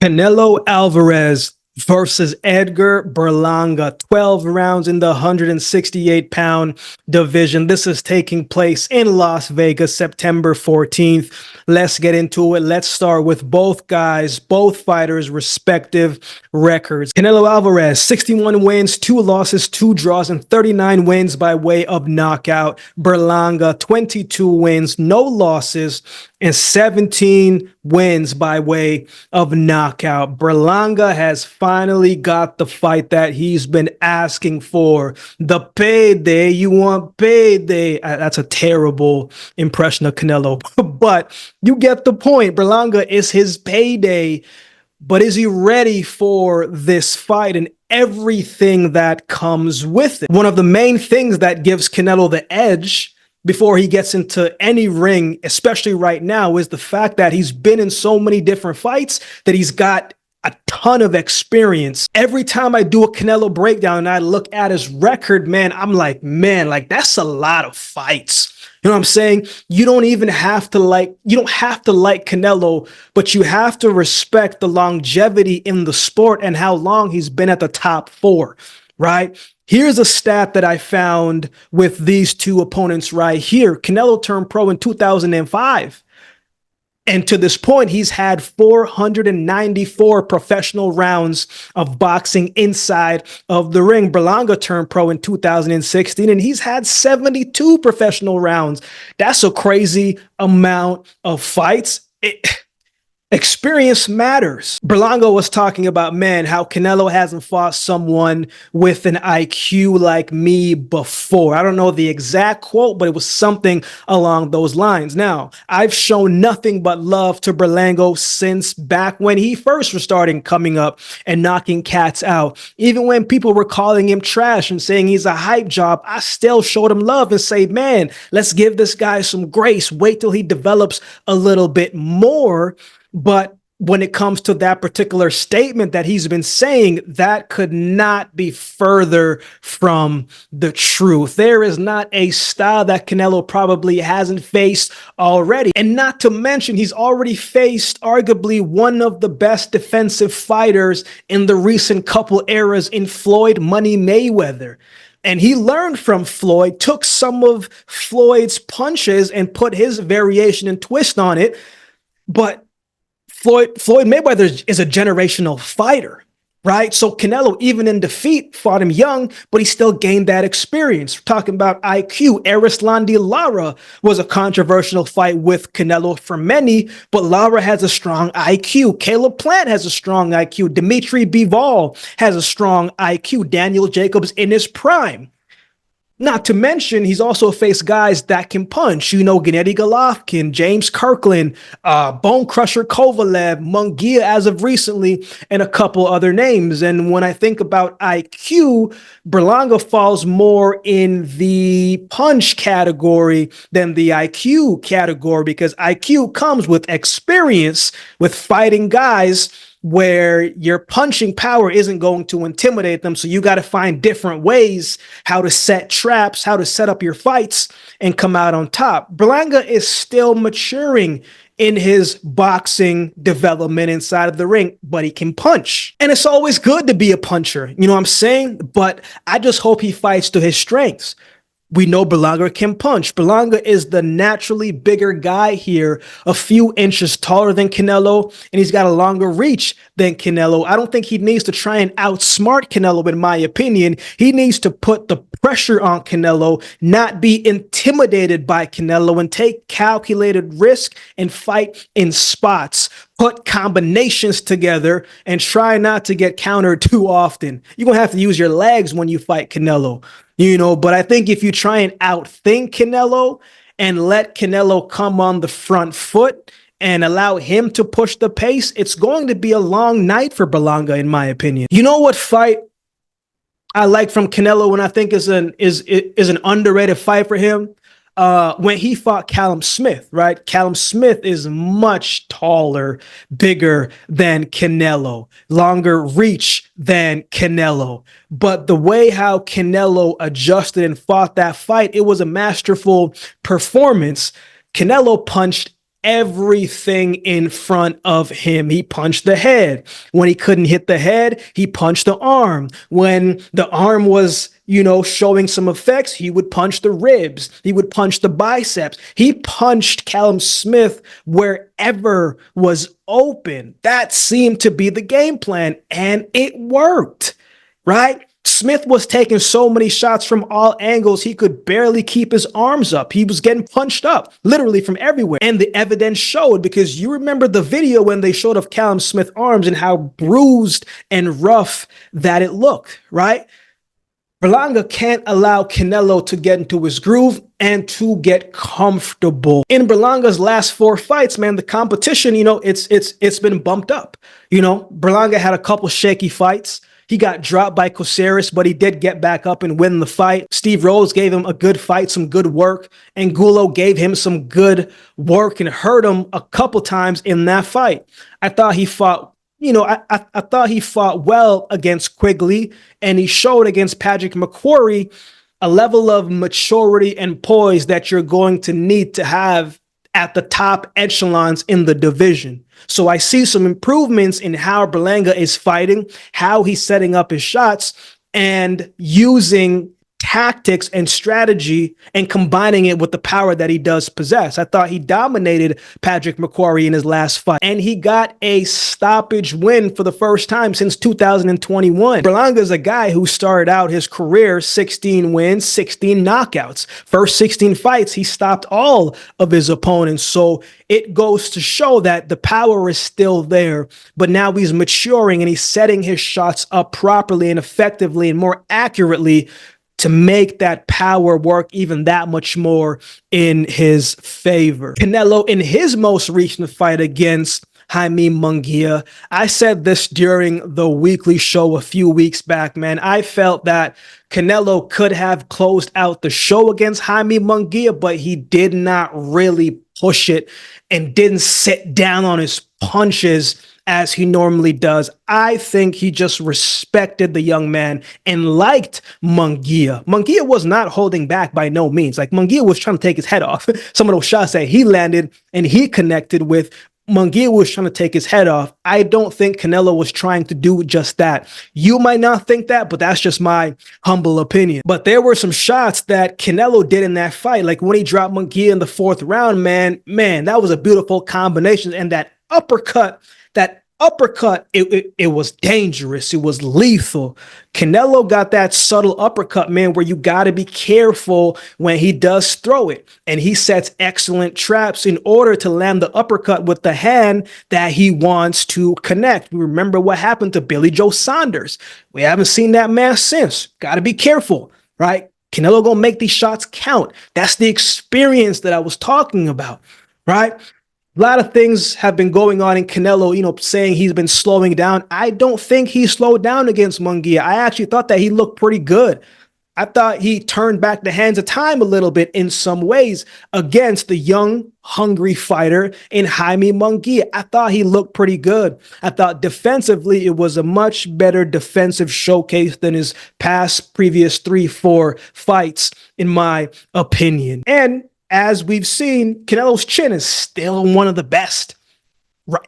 Canelo Alvarez versus Edgar Berlanga, 12 rounds in the 168-pound division. This is taking place in Las Vegas, September 14th. Let's get into it. Let's start with both fighters' respective records. Canelo Alvarez, 61 wins, 2 losses, 2 draws, and 39 wins by way of knockout. Berlanga, 22 wins, no losses, and 17 wins by way of knockout. Berlanga has finally got the fight that he's been asking for. The payday. You want payday. That's a terrible impression of Canelo, but you get the point. Berlanga is his payday, but is he ready for this fight and everything that comes with it? One of the main things that gives Canelo the edge before he gets into any ring, especially right now, is the fact that he's been in so many different fights that he's got a ton of experience. Every time I do a Canelo breakdown and I look at his record, man, I'm like, that's a lot of fights. You know what I'm saying? You don't have to like Canelo, but you have to respect the longevity in the sport and how long he's been at the top 4, right? Here's a stat that I found with these two opponents right here. Canelo turned pro in 2005. And to this point, he's had 494 professional rounds of boxing inside of the ring. Berlanga turned pro in 2016, and he's had 72 professional rounds. That's a crazy amount of fights. Experience matters. Berlanga was talking about, man, how Canelo hasn't fought someone with an IQ like me before. I don't know the exact quote, but it was something along those lines. Now, I've shown nothing but love to Berlanga since back when he first was starting coming up and knocking cats out. Even when people were calling him trash and saying he's a hype job, I still showed him love and say, man, let's give this guy some grace. Wait till he develops a little bit more. But when it comes to that particular statement that he's been saying, that could not be further from the truth. There is not a style that Canelo probably hasn't faced already. And not to mention, he's already faced arguably one of the best defensive fighters in the recent couple eras in Floyd Money Mayweather. And he learned from Floyd, took some of Floyd's punches and put his variation and twist on it. But Floyd Mayweather is a generational fighter, right? So Canelo, even in defeat, fought him young, but he still gained that experience. We're talking about IQ. Erislandy Lara was a controversial fight with Canelo for many, but Lara has a strong IQ. Caleb Plant has a strong IQ. Dimitri Bivol has a strong IQ. Daniel Jacobs in his prime. Not to mention, he's also faced guys that can punch. You know, Gennady Golovkin, James Kirkland, Bone Crusher Kovalev, Munguia as of recently, and a couple other names. And when I think about IQ, Berlanga falls more in the punch category than the IQ category, because IQ comes with experience with fighting guys where your punching power isn't going to intimidate them. So you got to find different ways how to set traps, how to set up your fights and come out on top. Berlanga is still maturing in his boxing development inside of the ring, but he can punch. And it's always good to be a puncher, you know what I'm saying? But I just hope he fights to his strengths. We know Berlanga can punch. Berlanga is the naturally bigger guy here, a few inches taller than Canelo, and he's got a longer reach than Canelo. I don't think he needs to try and outsmart Canelo, in my opinion. He needs to put the pressure on Canelo, not be intimidated by Canelo, and take calculated risk and fight in spots. Put combinations together and try not to get countered too often. You're going to have to use your legs when you fight Canelo. You know, but I think if you try and outthink Canelo and let Canelo come on the front foot and allow him to push the pace, it's going to be a long night for Berlanga, in my opinion. You know what fight I like from Canelo and I think is an underrated fight for him? When he fought Callum Smith, right? Callum Smith is much taller, bigger than Canelo, longer reach than Canelo. But the way how Canelo adjusted and fought that fight, it was a masterful performance. Canelo punched everything in front of him. He punched the head. When he couldn't hit the head, he punched the arm. When the arm was, showing some effects, he would punch the ribs. He would punch the biceps. He punched Callum Smith wherever was open. That seemed to be the game plan, and it worked, right? Smith was taking so many shots from all angles, he could barely keep his arms up. He was getting punched up, literally from everywhere. And the evidence showed, because you remember the video when they showed of Callum Smith's arms and how bruised and rough that it looked, right? Berlanga can't allow Canelo to get into his groove and to get comfortable. In Berlanga's last 4 fights, man, the competition, it's been bumped up. Berlanga had a couple shaky fights. He got dropped by Caceres, but he did get back up and win the fight. Steve Rose gave him a good fight, some good work. Angulo gave him some good work and hurt him a couple times in that fight. I thought he fought, I thought he fought well against Quigley, and he showed against Patrick McQuarrie a level of maturity and poise that you're going to need to have at the top echelons in the division. So I see some improvements in how Berlanga is fighting, how he's setting up his shots, and using tactics and strategy and combining it with the power that he does possess. I thought he dominated Patrick McQuarrie in his last fight, and he got a stoppage win for the first time since 2021. Berlanga is a guy who started out his career 16 wins, 16 knockouts. First 16 fights, he stopped all of his opponents. So it goes to show that the power is still there, but now he's maturing and he's setting his shots up properly and effectively and more accurately to make that power work even that much more in his favor. Canelo, in his most recent fight against Jaime Munguia, I said this during the weekly show a few weeks back, man. I felt that Canelo could have closed out the show against Jaime Munguia, but he did not really push it and didn't sit down on his punches as he normally does. I think he just respected the young man and liked Munguia. Munguia was not holding back by no means. Like, Munguia was trying to take his head off. Some of those shots that he landed and he connected with, Munguia was trying to take his head off. I don't think Canelo was trying to do just that. You might not think that, but that's just my humble opinion. But there were some shots that Canelo did in that fight. Like when he dropped Munguia in the 4th round, man, that was a beautiful combination. And that uppercut, it was dangerous. It was lethal. Canelo got that subtle uppercut, man, where you got to be careful when he does throw it. And he sets excellent traps in order to land the uppercut with the hand that he wants to connect. We remember what happened to Billy Joe Saunders. We haven't seen that man since. Got to be careful, right? Canelo gonna make these shots count. That's the experience that I was talking about, right? A lot of things have been going on in Canelo, saying he's been slowing down. I don't think he slowed down against Munguia. I actually thought that he looked pretty good. I thought he turned back the hands of time a little bit in some ways against the young, hungry fighter in Jaime Munguia. I thought he looked pretty good. I thought defensively it was a much better defensive showcase than his previous 3-4 fights, in my opinion. And as we've seen, Canelo's chin is still one of the best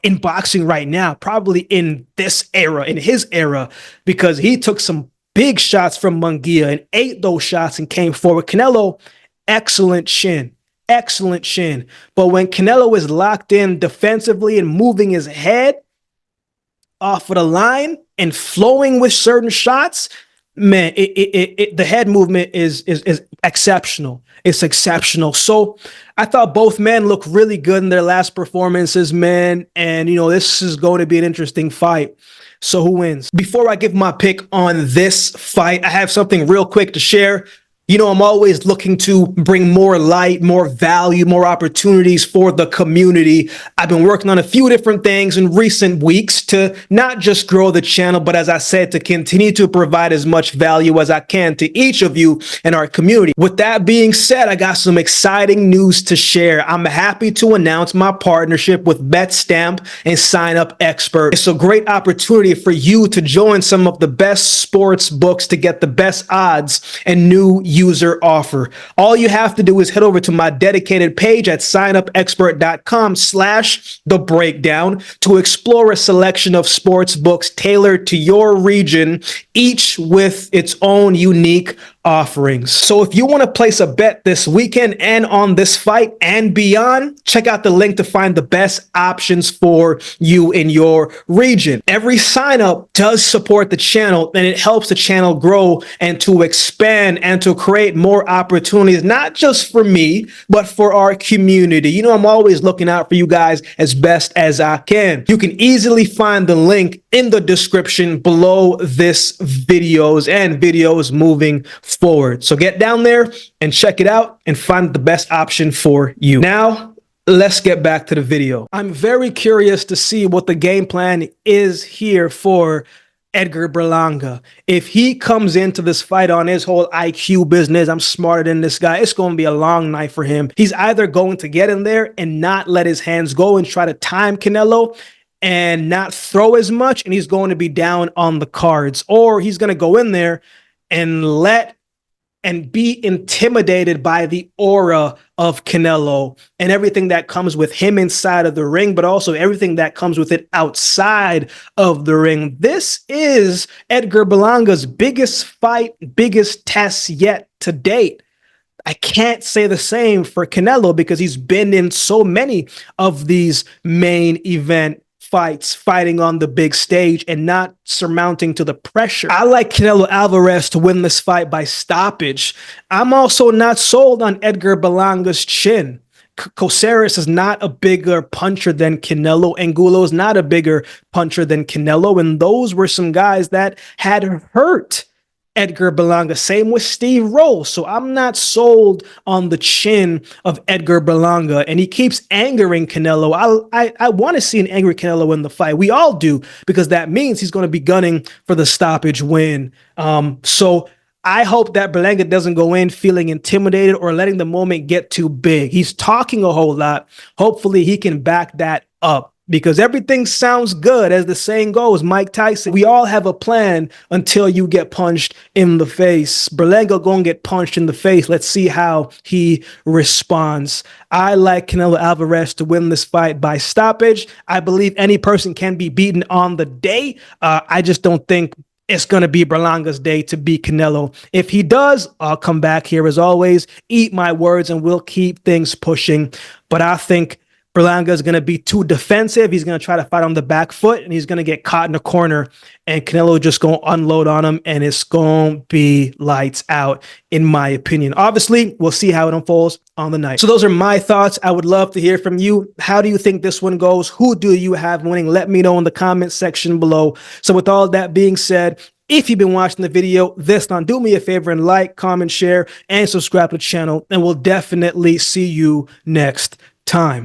in boxing right now, probably in this era, in his era, because he took some big shots from Munguia and ate those shots and came forward. Canelo, excellent chin. But when Canelo is locked in defensively and moving his head off of the line and flowing with certain shots, man, the head movement is exceptional. It's exceptional. So I thought both men looked really good in their last performances, man. And, this is going to be an interesting fight. So who wins? Before I give my pick on this fight, I have something real quick to share. I'm always looking to bring more light, more value, more opportunities for the community. I've been working on a few different things in recent weeks to not just grow the channel, but as I said, to continue to provide as much value as I can to each of you in our community. With that being said, I got some exciting news to share. I'm happy to announce my partnership with BetStamp and Sign Up Expert. It's a great opportunity for you to join some of the best sports books to get the best odds and new user offer. All you have to do is head over to my dedicated page at signupexpert.com/thebreakdown to explore a selection of sports books tailored to your region, each with its own unique offerings. So if you want to place a bet this weekend and on this fight and beyond, check out the link to find the best options for you in your region. Every sign up does support the channel, and it helps the channel grow and to expand and to create more opportunities, not just for me, but for our community. You know, I'm always looking out for you guys as best as I can. You can easily find the link in the description below this videos and videos moving forward. So get down there and check it out and find the best option for you. Now, let's get back to the video. I'm very curious to see what the game plan is here for Edgar Berlanga. If he comes into this fight on his whole IQ business, I'm smarter than this guy, it's going to be a long night for him. He's either going to get in there and not let his hands go and try to time Canelo and not throw as much, and he's going to be down on the cards, or he's going to go in there and be intimidated by the aura of Canelo and everything that comes with him inside of the ring, but also everything that comes with it outside of the ring. This is Edgar Berlanga's biggest fight, biggest test yet to date. I can't say the same for Canelo because he's been in so many of these main event fights, fighting on the big stage and not surmounting to the pressure. I like Canelo Alvarez to win this fight by stoppage. I'm also not sold on Edgar Berlanga's chin. Caceres is not a bigger puncher than Canelo. Angulo is not a bigger puncher than Canelo. And those were some guys that had hurt Edgar Berlanga. Same with Steve Rose. So I'm not sold on the chin of Edgar Berlanga, and he keeps angering Canelo. I want to see an angry Canelo in the fight. We all do, because that means he's going to be gunning for the stoppage win. So I hope that Berlanga doesn't go in feeling intimidated or letting the moment get too big. He's talking a whole lot. Hopefully he can back that up, because everything sounds good. As the saying goes, Mike Tyson, we all have a plan until you get punched in the face. Berlanga gonna get punched in the face. Let's see how he responds. I like Canelo Alvarez to win this fight by stoppage. I believe any person can be beaten on the day. I just don't think it's going to be Berlanga's day to beat Canelo. If he does, I'll come back here as always, eat my words, and we'll keep things pushing. But I think Berlanga is going to be too defensive. He's going to try to fight on the back foot, and he's going to get caught in a corner, and Canelo just going to unload on him, and it's going to be lights out, in my opinion. Obviously, we'll see how it unfolds on the night. So those are my thoughts. I would love to hear from you. How do you think this one goes? Who do you have winning? Let me know in the comment section below. So with all that being said, if you've been watching the video this long, do me a favor and like, comment, share, and subscribe to the channel, and we'll definitely see you next time.